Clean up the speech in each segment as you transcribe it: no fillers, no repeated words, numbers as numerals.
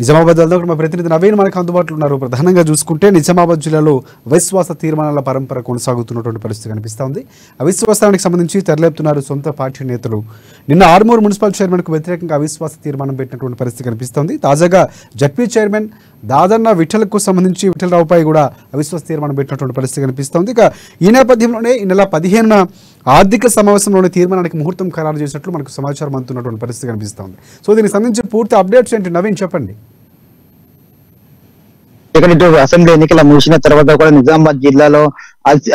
నిజామాబాద్ జిల్లాలో మా ప్రతినిధి నవీన్ మనకు అందుబాటులో ఉన్నారు. ప్రధానంగా చూసుకుంటే నిజామాబాద్ జిల్లాలో అవిశ్వాస తీర్మానాల పరంపర కొనసాగుతున్నటువంటి పరిస్థితి కనిపిస్తోంది. అవిశ్వాసానికి సంబంధించి తెరలేపుతున్నారు సొంత పార్టీ నేతలు. నిన్న ఆర్మూర్ మున్సిపల్ చైర్మన్కు వ్యతిరేకంగా అవిశ్వాస తీర్మానం పెట్టినటువంటి పరిస్థితి కనిపిస్తోంది. తాజాగా జడ్పీ చైర్మన్ దాదన్న విఠల్కు సంబంధించి విఠలరావుపై కూడా అవిశ్వాస తీర్మానం పెట్టినటువంటి పరిస్థితి కనిపిస్తోంది. ఇక ఈ నేపథ్యంలోనే ఈ నెల 15న ఆర్థిక సమావేశంలోని తీర్మానానికి ముహూర్తం ఖరారు చేసినట్లు మనకు సమాచారం అందుతున్నటువంటి పరిస్థితి కనిపిస్తోంది. సో దీనికి సంబంధించి పూర్తి అప్డేట్స్ ఏంటి నవీన్ చెప్పండి. ఇటు అసెంబ్లీ ఎన్నికల ముగిసిన తర్వాత కూడా నిజామాబాద్ జిల్లాలో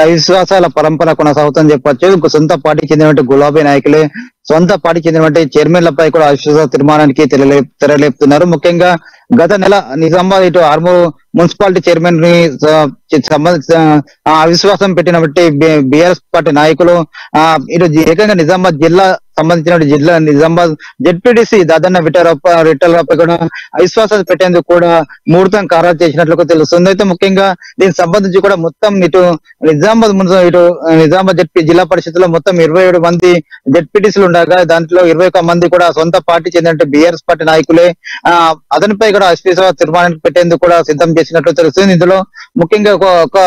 అవిశ్వాసాల పరంపర కొనసాగుతుందని చెప్పొచ్చు. సొంత పార్టీకి చెందినటువంటి గులాబీ నాయకులే సొంత పార్టీకి చెందినటువంటి చైర్మన్లపై కూడా అవిశ్వాస తీర్మానానికి తెరలేపుతున్నారు. ముఖ్యంగా గత నెల నిజామాబాద్ ఇటు ఆర్మూర్ మున్సిపాలిటీ చైర్మన్ ని అవిశ్వాసం పెట్టినటువంటి బిఆర్ఎస్ పార్టీ నాయకులు ఇటు ఏకంగా నిజామాబాద్ జిల్లా సంబంధించిన నిజామాబాద్ జెడ్పీటీసీ దాదన్న విఠలరావుపై కూడా అవిశ్వాసాలు పెట్టేందుకు కూడా ముహూర్తం ఖరారు చేసినట్లు తెలుస్తుంది. అయితే ముఖ్యంగా దీనికి సంబంధించి కూడా మొత్తం ఇటు నిజామాబాద్ జెడ్పీ జిల్లా పరిషత్ లో మొత్తం 27 మంది జెడ్పీటీసీలు ఉండగా దాంట్లో 21 మంది కూడా సొంత పార్టీ చెందిన బిఆర్ఎస్ పార్టీ నాయకులే అతనిపై కూడా అవిశ్వాస తీర్మానానికి పెట్టేందుకు కూడా సిద్ధం చేసినట్లు తెలుస్తుంది. ఇందులో ముఖ్యంగా ఒక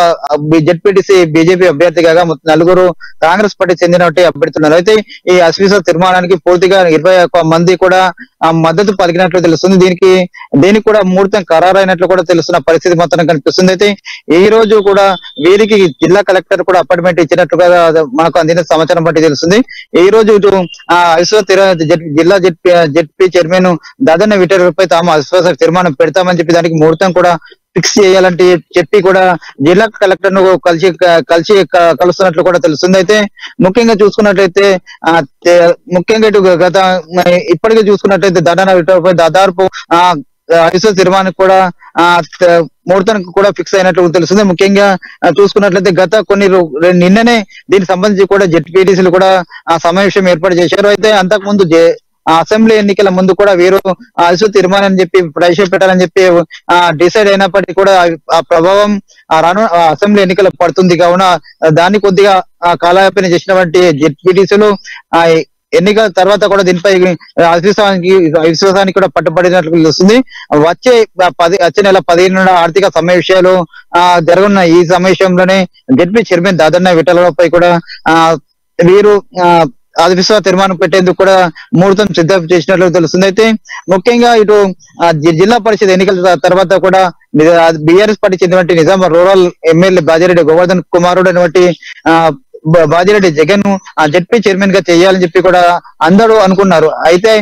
జెడ్పీటీసీ బీజేపీ అభ్యర్థి కాగా 4 కాంగ్రెస్ పార్టీ చెందినటువంటి అభ్యర్థులు. అయితే ఈ అవిశ్వాస తీర్మానానికి పూర్తిగా 21 మంది కూడా మద్దతు పలికినట్లు తెలుస్తుంది. దీనికి కూడా ముహూర్తం ఖరారైనట్లు కూడా తెలుస్తున్న పరిస్థితి మాత్రం కనిపిస్తుంది. అయితే ఈ రోజు కూడా వీరికి జిల్లా కలెక్టర్ కూడా అపాయింట్మెంట్ ఇచ్చినట్లుగా మనకు అందిన సమాచారం బట్టి తెలుస్తుంది. ఈ రోజు ఇటు జిల్లా జెడ్పీ చైర్మన్ దాదన్న విఠలరావుపై తాము అవిశ్వాస తీర్మానం పెడతామని చెప్పి దానికి ముహూర్తం కూడా ఫిక్స్ చేయాలంటే చెప్పి కూడా జిల్లా కలెక్టర్ ను కలుస్తున్నట్లు కూడా తెలుస్తుంది. అయితే ముఖ్యంగా చూసుకున్నట్లయితే ముఖ్యంగా ఇటు ఇప్పటికే చూసుకున్నట్లయితే దాదన్న విఠలరావుపై దాదాపు అవిశ్వాస తీర్మానం కూడా ముహూర్తానికి కూడా ఫిక్స్ అయినట్లు తెలుస్తుంది. ముఖ్యంగా చూసుకున్నట్లయితే నిన్ననే దీనికి సంబంధించి కూడా జెడ్పీటీసీలు కూడా సమావేశం ఏర్పాటు చేశారు. అయితే అంతకుముందు అసెంబ్లీ ఎన్నికల ముందు కూడా వీరు అవిశ్వాస తీర్మానం అని చెప్పి ప్రవేశపెట్టాలని చెప్పి డిసైడ్ అయినప్పటికీ కూడా ఆ ప్రభావం రాను అసెంబ్లీ ఎన్నికలు పడుతుంది కావున దాన్ని కొద్దిగా కాలయాపన చేసినటువంటి జెడ్పీటీసీలు ఎన్నికల తర్వాత కూడా దీనిపై అవిశ్వాసానికి కూడా పట్టుబడినట్లు తెలుస్తుంది. వచ్చే నెల 15 ఆర్థిక సమావేశాలు జరగనున్న ఈ సమావేశంలోనే జెడ్పీ చైర్మన్ దాదన్న విఠలరావుపై కూడా వీరు అవిశ్వాస తీర్మానం పెట్టేందుకు కూడా ముహూర్తం సిద్ధం చేసినట్లు తెలుస్తుంది. అయితే ముఖ్యంగా ఇటు జిల్లా పరిషత్ ఎన్నికల తర్వాత కూడా బీఆర్ఎస్ పార్టీ చెందినటువంటి నిజామాబాద్ రూరల్ ఎమ్మెల్యే బాజిరెడ్డి గోవర్ధన్ కుమారుడు అనేటువంటి బాజిరెడ్డి జగన్ జెడ్పీ చైర్మన్ గా చేయాలని చెప్పి కూడా అందరూ అనుకున్నారు. అయితే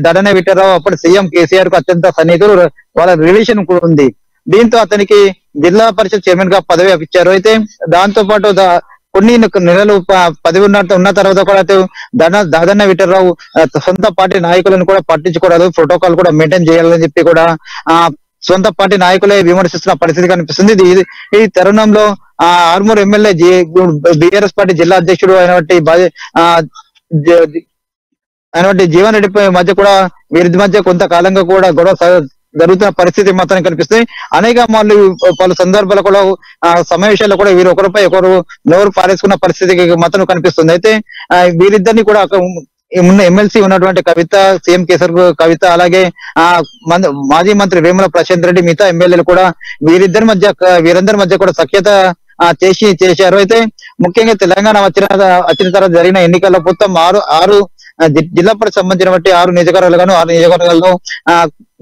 దడన విఠలరావు అప్పుడు సీఎం కేసీఆర్ కు అత్యంత సన్నిహితులు, వాళ్ళ రిలేషన్ కూడా ఉంది. దీంతో అతనికి జిల్లా పరిషత్ చైర్మన్ గా పదవి ఇచ్చారు. అయితే దాంతో పాటు కొన్ని నెలలు పదవి ఉన్న తర్వాత కూడా దాదన్న విఠలరావు సొంత పార్టీ నాయకులను కూడా పట్టించుకోవడం, ప్రోటోకాల్ కూడా మెయింటైన్ చేయాలని చెప్పి కూడా సొంత పార్టీ నాయకులే విమర్శిస్తున్న పరిస్థితి కనిపిస్తుంది. ఈ తరుణంలో ఆర్మూర్ ఎమ్మెల్యే బిఆర్ఎస్ పార్టీ జిల్లా అధ్యక్షుడు అయినటువంటి జీవన్ రెడ్డి మధ్య కూడా వీరి మధ్య కొంతకాలంగా కూడా గొడవ జరుగుతున్న పరిస్థితి మాత్రం కనిపిస్తుంది. అనేక పలు సందర్భాలు కూడా సమావేశాల్లో కూడా వీరు ఒకరిపై ఒకరు నోరు పారేసుకున్న పరిస్థితి మాత్రం కనిపిస్తుంది. అయితే వీరిద్దరిని కూడా ఉన్న ఎమ్మెల్సీ ఉన్నటువంటి కవిత, సీఎం కేసీఆర్ కవిత, అలాగే మాజీ మంత్రి వేముల ప్రశాంత్ రెడ్డి, మిగతా ఎమ్మెల్యేలు కూడా వీరందరి మధ్య కూడా సఖ్యత చేశారు. అయితే ముఖ్యంగా తెలంగాణ వచ్చిన తర్వాత జరిగిన ఎన్నికల్లో మొత్తం ఆరు జిల్లా పరిషత్ సంబంధించినటువంటి 6 నియోజకవర్గాలను 6 నియోజకవర్గాల్లో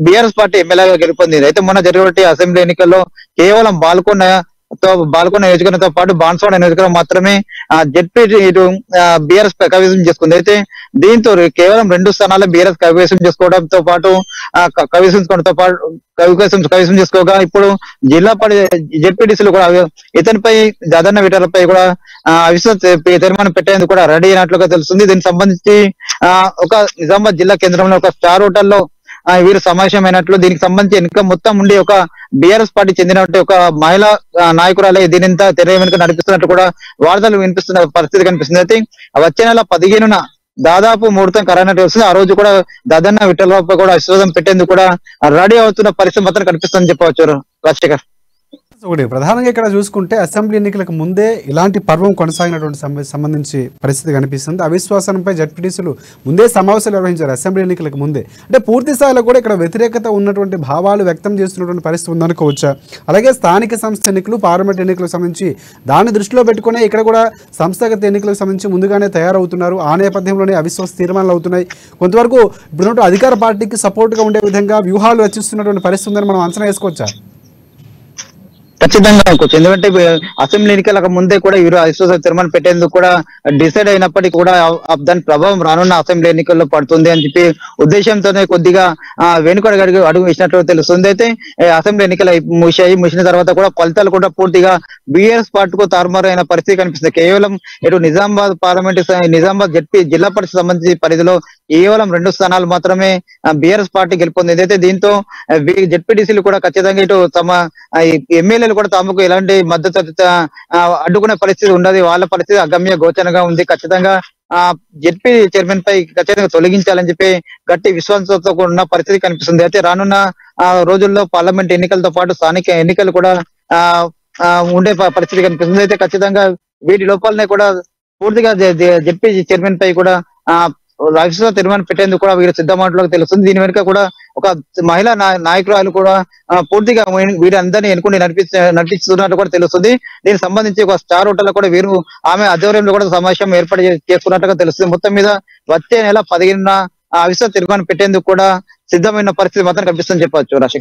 బీఆర్ఎస్ పార్టీ ఎమ్మెల్యేగా గెలుపొందింది. అయితే మొన్న జరిగినటువంటి అసెంబ్లీ ఎన్నికల్లో కేవలం బాల్కొండ నియోజకవర్గంతో పాటు బాన్స్వాడ నియోజకవర్గం మాత్రమే జెడ్పీ ఇటు బీఆర్ఎస్ కైవసం చేసుకుంది. అయితే దీంతో కేవలం 2 స్థానాల్లో బీఆర్ఎస్ కైవసం చేసుకోవడంతో పాటు కైవసం చేసుకోగా ఇప్పుడు జిల్లా జెడ్పీటీసీలు కూడా ఇతనిపై దాదన్న విఠలరావుపై కూడా అవిశ్వాస తీర్మానం పెట్టేందుకు కూడా రెడీ అయినట్లుగా తెలుస్తుంది. దీనికి సంబంధించి ఒక నిజామాబాద్ జిల్లా కేంద్రంలో ఒక స్టార్ హోటల్లో వీరు సమావేశమైనట్లు, దీనికి సంబంధించి ఎన్నిక మొత్తం ఉండి ఒక బీఆర్ఎస్ పార్టీ చెందినట్టు ఒక మహిళా నాయకురాలే దీనింతా తెర వెనుక నడిపిస్తున్నట్టు కూడా వార్తలు వినిపిస్తున్న పరిస్థితి కనిపిస్తుంది. అయితే వచ్చే నెల 15న దాదాపు ముహూర్తం ఖరారైనట్టు వస్తుంది. ఆ రోజు కూడా దాదన్న విఠలరావుపై కూడా అవిశ్వాసం పెట్టేందుకు కూడా రెడీ అవుతున్న పరిస్థితి మాత్రం కనిపిస్తుందని చెప్పవచ్చు రాజశేఖర్. ఒకటి ప్రధానంగా ఇక్కడ చూసుకుంటే అసెంబ్లీ ఎన్నికలకు ముందే ఇలాంటి పర్వం కొనసాగినటువంటి సంబంధించి పరిస్థితి కనిపిస్తుంది. అవిశ్వాసంపై జడ్పీటీసీలు ముందే సమావేశాలు నిర్వహించారు అసెంబ్లీ ఎన్నికలకు ముందే. అంటే పూర్తి స్థాయిలో కూడా ఇక్కడ వ్యతిరేకత ఉన్నటువంటి భావాలు వ్యక్తం చేస్తున్నటువంటి పరిస్థితి ఉందనుకోవచ్చా? అలాగే స్థానిక సంస్థ ఎన్నికలు, పార్లమెంట్ ఎన్నికలకు సంబంధించి దాన్ని దృష్టిలో పెట్టుకునే ఇక్కడ కూడా సంస్థాగత ఎన్నికలకు సంబంధించి ముందుగానే తయారవుతున్నారు. ఆ నేపథ్యంలోనే అవిశ్వాస తీర్మానాలు అవుతున్నాయి. కొంతవరకు ఇప్పుడు అధికార పార్టీకి సపోర్ట్గా ఉండే విధంగా వ్యూహాలు రచిస్తున్నటువంటి పరిస్థితి ఉందని మనం అంచనా వేసుకోవచ్చా? ఖచ్చితంగా అనుకోవచ్చు. ఎందుకంటే అసెంబ్లీ ఎన్నికలకు ముందే కూడా వీరు అవిశ్వాస తీర్మానం పెట్టేందుకు కూడా డిసైడ్ అయినప్పటికీ కూడా దాని ప్రభావం రానున్న అసెంబ్లీ ఎన్నికల్లో పడుతుంది అని చెప్పి ఉద్దేశంతోనే కొద్దిగా వెనుకడు అడుగు వేసినట్లు తెలుస్తుంది. అయితే అసెంబ్లీ ఎన్నికలు ముగిసిన తర్వాత కూడా ఫలితాలు కూడా పూర్తిగా బీఆర్ఎస్ పార్టీకు తారుమారైన పరిస్థితి కనిపిస్తుంది. కేవలం ఇటు నిజామాబాద్ పార్లమెంట్, నిజామాబాద్ జిల్లా పరిషత్ సంబంధించి పరిధిలో కేవలం 2 స్థానాలు మాత్రమే బీఆర్ఎస్ పార్టీ గెలుపొందింది. అయితే దీంతో జెడ్పీటీసీలు కూడా ఖచ్చితంగా ఇటు తమ ఎమ్మెల్యేలు కూడా తమకు ఎలాంటి మద్దతు అడ్డుకునే పరిస్థితి ఉండదు. వాళ్ళ పరిస్థితి అగమ్య గోచరంగా ఉంది. ఖచ్చితంగా జెడ్పీ చైర్మన్ పై ఖచ్చితంగా తొలగించాలని చెప్పి గట్టి విశ్వాసంతో ఉన్న పరిస్థితి కనిపిస్తుంది. అయితే రానున్న రోజుల్లో పార్లమెంట్ ఎన్నికలతో పాటు స్థానిక ఎన్నికలు కూడా ఉండే పరిస్థితి కనిపిస్తుంది. అయితే ఖచ్చితంగా వీటి లోపాలనే కూడా పూర్తిగా జెడ్పీ చైర్మన్ పై కూడా అవిశ్వాస తీర్మానం పెట్టేందుకు కూడా వీరు సిద్ధమైనట్లుగా తెలుస్తుంది. దీని వెనుక కూడా ఒక మహిళా నాయకురాలు కూడా పూర్తిగా వీరందరినీ ఎన్నుకుని నడిపిస్తున్నట్టు కూడా తెలుస్తుంది. దీనికి సంబంధించి ఒక స్టార్ హోటల్ కూడా వీరు ఆమె ఆధ్వర్యంలో కూడా సమావేశం ఏర్పాటు చేసుకున్నట్టుగా తెలుస్తుంది. మొత్తం మీద వచ్చే నెల 15న అవిశ్వాస తీర్మానం పెట్టేందుకు కూడా సిద్ధమైన పరిస్థితి మాత్రం కనిపిస్తుందని చెప్పవచ్చు. రాశిక